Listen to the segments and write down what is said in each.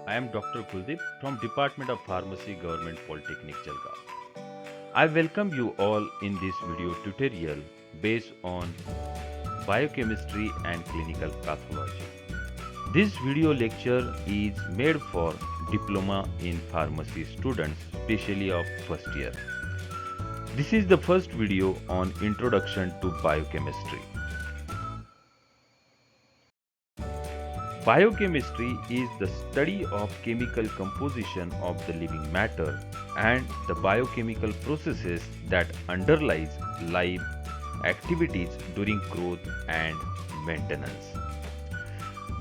I am Dr. Kuldeep from Department of Pharmacy, Government Polytechnic, Jalgaon. I welcome you all in this video tutorial based on biochemistry and clinical pathology. This video lecture is made for diploma in pharmacy students, especially of first year. This is the first video on introduction to biochemistry. Biochemistry is the study of chemical composition of the living matter and the biochemical processes that underlies life activities during growth and maintenance.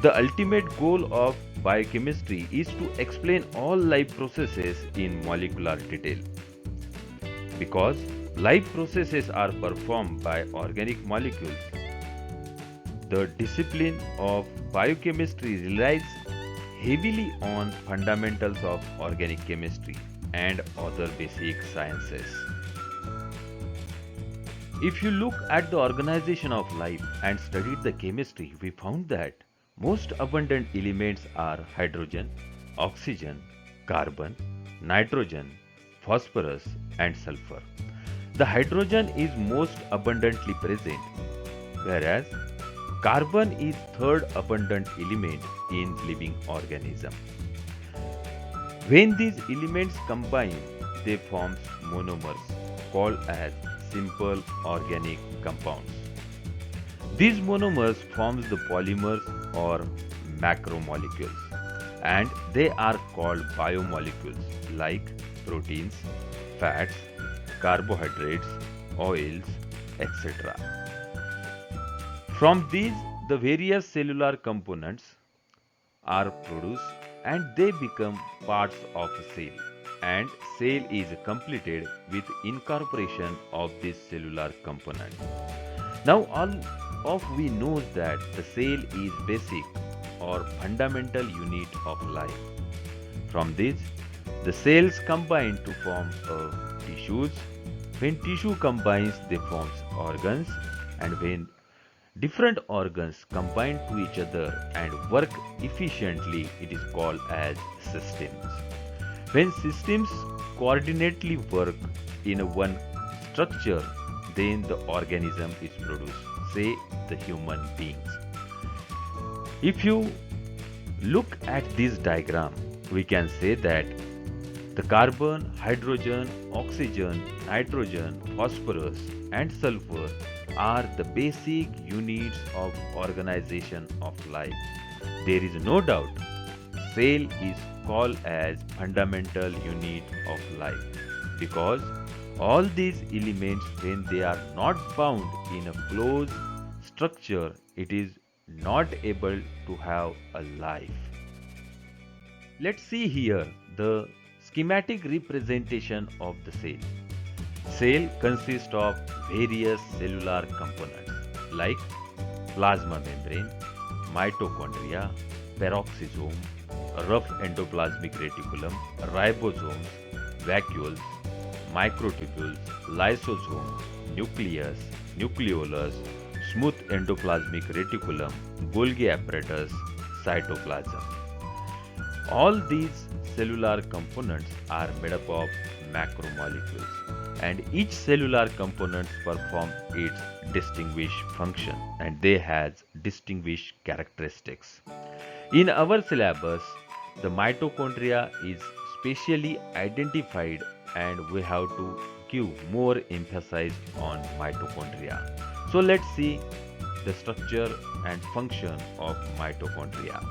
The ultimate goal of biochemistry is to explain all life processes in molecular detail. Because life processes are performed by organic molecules, the discipline of biochemistry relies heavily on fundamentals of organic chemistry and other basic sciences. If you look at the organization of life and studied the chemistry, we found that most abundant elements are hydrogen, oxygen, carbon, nitrogen, phosphorus, and sulfur. The hydrogen is most abundantly present, whereas carbon is third abundant element in living organism. When these elements combine, they form monomers called as simple organic compounds. These monomers forms the polymers or macromolecules, and they are called biomolecules like proteins, fats, carbohydrates, oils, etc. From these, the various cellular components are produced and they become parts of a cell, and cell is completed with incorporation of this cellular component. Now all of we knows that the cell is basic or fundamental unit of life. From this, the cells combine to form tissues. When tissue combines, they form organs, and when different organs combine to each other and work efficiently, it is called as systems. When systems coordinately work in one structure, then the organism is produced, say the human beings. If you look at this diagram, we can say that the carbon, hydrogen, oxygen, nitrogen, phosphorus, and sulfur are the basic units of organization of life. There is no doubt cell is called as fundamental unit of life because all these elements, when they are not bound in a closed structure, it is not able to have a life. Let's see here the schematic representation of the cell. Cell consists of various cellular components like plasma membrane, mitochondria, peroxisome, rough endoplasmic reticulum, ribosomes, vacuoles, microtubules, lysosomes, nucleus, nucleolus, smooth endoplasmic reticulum, Golgi apparatus, cytoplasm. All these cellular components are made up of macromolecules, and each cellular component performs its distinguished function and they has distinguished characteristics. In our syllabus, the mitochondria is specially identified and we have to give more emphasis on mitochondria. So let's see the structure and function of mitochondria.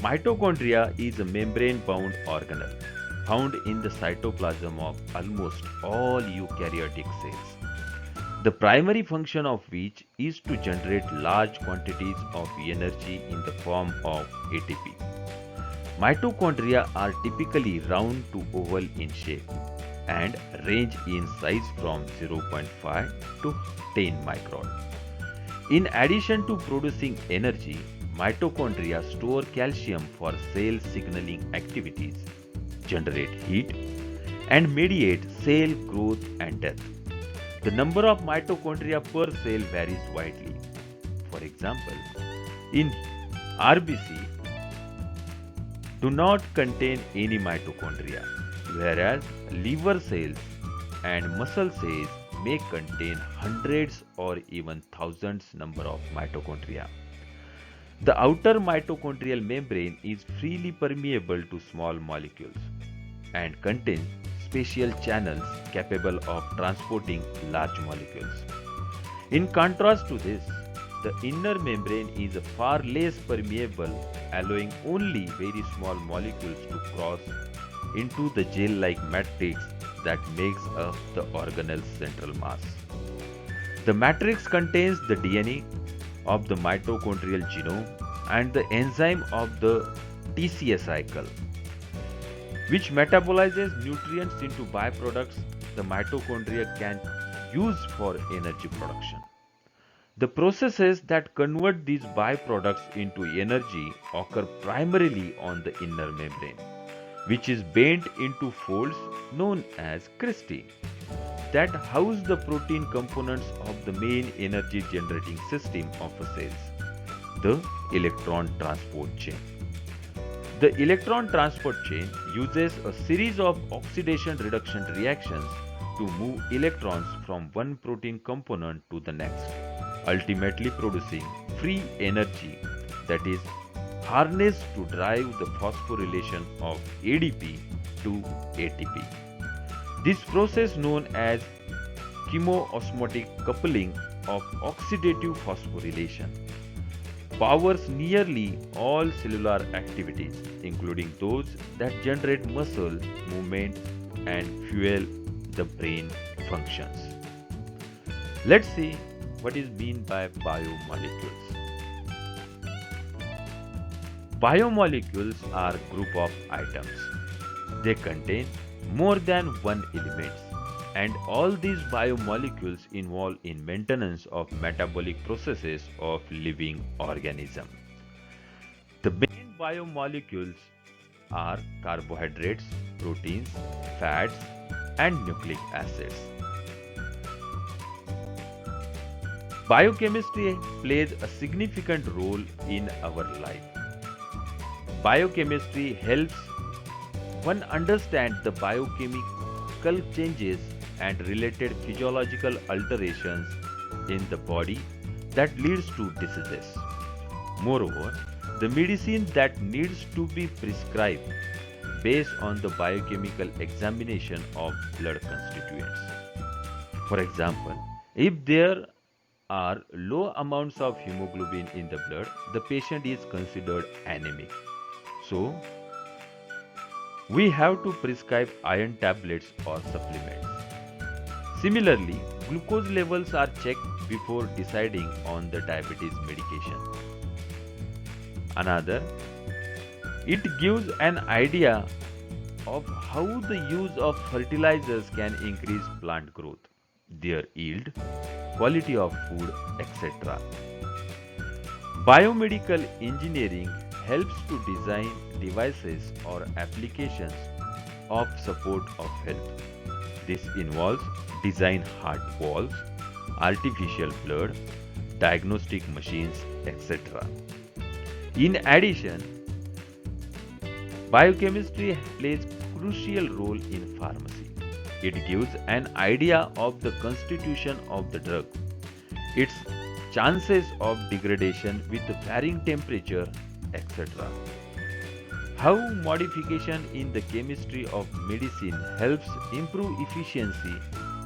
Mitochondria is a membrane-bound organelle found in the cytoplasm of almost all eukaryotic cells. The primary function of which is to generate large quantities of energy in the form of ATP. Mitochondria are typically round to oval in shape and range in size from 0.5 to 10 micron. In addition to producing energy, mitochondria store calcium for cell signaling activities, generate heat, and mediate cell growth and death. The number of mitochondria per cell varies widely. For example, in RBC, do not contain any mitochondria, whereas liver cells and muscle cells may contain hundreds or even thousands number of mitochondria. The outer mitochondrial membrane is freely permeable to small molecules and contains special channels capable of transporting large molecules. In contrast to this, the inner membrane is far less permeable, allowing only very small molecules to cross into the gel-like matrix that makes up the organelle's central mass. The matrix contains the DNA of the mitochondrial genome and the enzyme of the TCA cycle, which metabolizes nutrients into byproducts the mitochondria can use for energy production. The processes that convert these byproducts into energy occur primarily on the inner membrane, which is bent into folds known as cristae that house the protein components of the main energy generating system of a cell, the electron transport chain. The electron transport chain uses a series of oxidation reduction reactions to move electrons from one protein component to the next, ultimately producing free energy that is harnessed to drive the phosphorylation of ADP to ATP. This process, known as chemoosmotic coupling of oxidative phosphorylation, powers nearly all cellular activities, including those that generate muscle movement and fuel the brain functions. Let's see what is meant by biomolecules. Biomolecules are a group of items. They contain more than one element, and all these biomolecules involve in maintenance of metabolic processes of living organism. The main biomolecules are carbohydrates, proteins, fats, and nucleic acids. Biochemistry plays a significant role in our life. Biochemistry helps one understand the biochemical changes and related physiological alterations in the body that leads to diseases. Moreover, the medicine that needs to be prescribed based on the biochemical examination of blood constituents. For example, if there are low amounts of hemoglobin in the blood, the patient is considered anemic. So, we have to prescribe iron tablets or supplements. Similarly, glucose levels are checked before deciding on the diabetes medication. Another, it gives an idea of how the use of fertilizers can increase plant growth, their yield, quality of food, etc. Biomedical engineering helps to design devices or applications of support of health. This involves design heart valves, artificial blood, diagnostic machines, etc. In addition, biochemistry plays a crucial role in pharmacy. It gives an idea of the constitution of the drug, its chances of degradation with varying temperature, etc. How modification in the chemistry of medicine helps improve efficiency,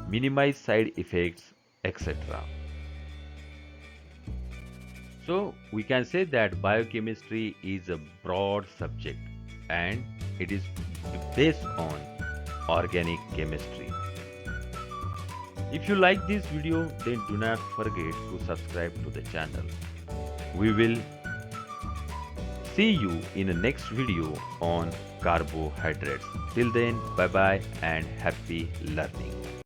minimize side effects, etc. So, we can say that biochemistry is a broad subject and it is based on organic chemistry. If you like this video, then do not forget to subscribe to the channel. We will see you in the next video on carbohydrates. Till then, bye bye and happy learning.